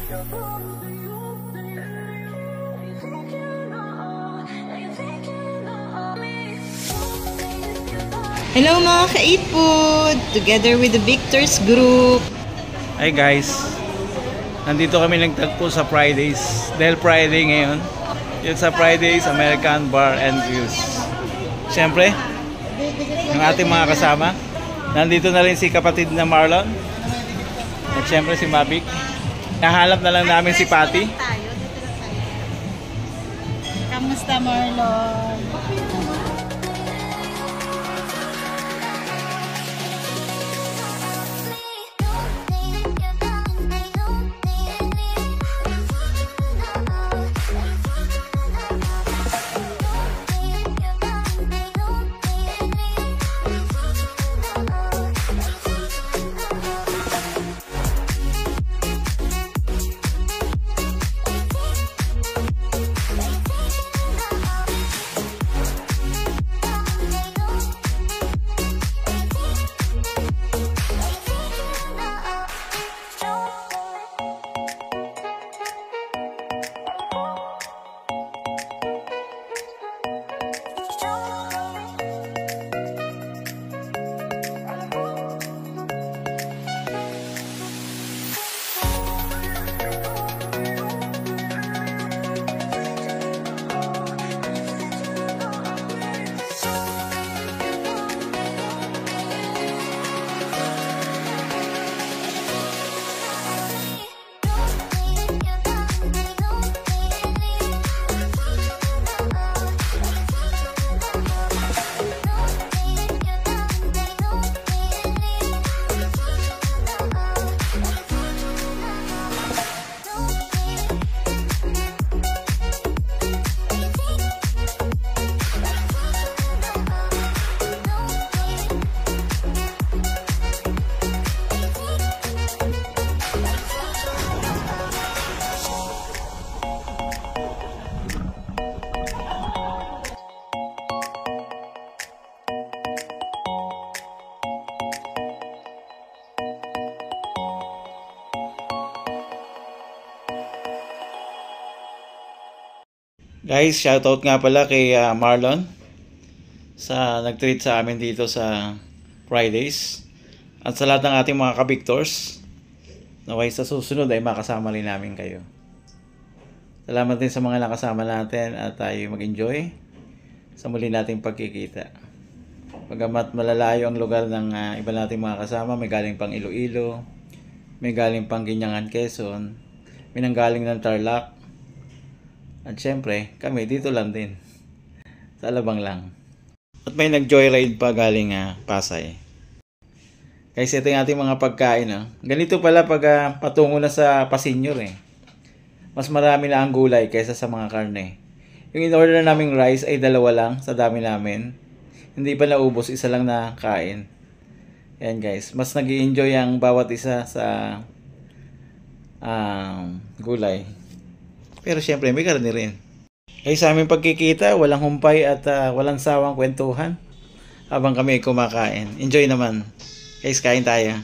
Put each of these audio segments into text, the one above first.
Hello mga ka-eat food! Together with the Victor's group. Hi guys! Nandito kami nagtagpo sa Fridays. Dahil Friday ngayon. Yun sa Fridays American Bar and Grills. Siyempre, yung ating mga kasama. Nandito na rin si kapatid na Marlon. At siyempre si Mavic. Nahanap na lang namin si Patty. Kamusta Marlon? Guys, shoutout nga pala kay Marlon sa nag-treat sa amin dito sa Fridays. At sa lahat ng ating mga ka-Victors, naway sa susunod ay makasama rin namin kayo. Salamat din sa mga nakasama natin at tayo mag-enjoy sa muli nating pagkikita. Bagamat malalayo ang lugar ng iba nating mga kasama, may galing pang Iloilo, may galing pang Ginyangan, Quezon, may nanggaling ng Tarlac. At syempre, kami dito lang din. Sa Alabang lang. At may nag-joyride pa galing Pasay. Guys, ito yung ating mga pagkain. Ganito pala pag patungo na sa pasinyor Mas marami na ang gulay kaysa sa mga karne. Yung in-order naming rice ay 2 lang sa dami namin. Hindi pa naubos, isa lang na kain. Ayan guys, mas nag-i-enjoy ang bawat isa sa gulay. Pero syempre may karne rin. Ay sa aming pagkikita, walang humpay at walang sawang kwentuhan habang kami kumakain. Enjoy naman. Guys, kain tayo.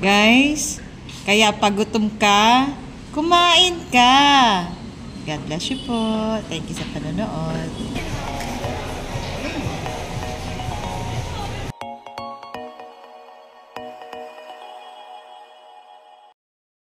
Guys, kaya pag gutom ka, kumain ka. God bless you po. Thank you sa panonood.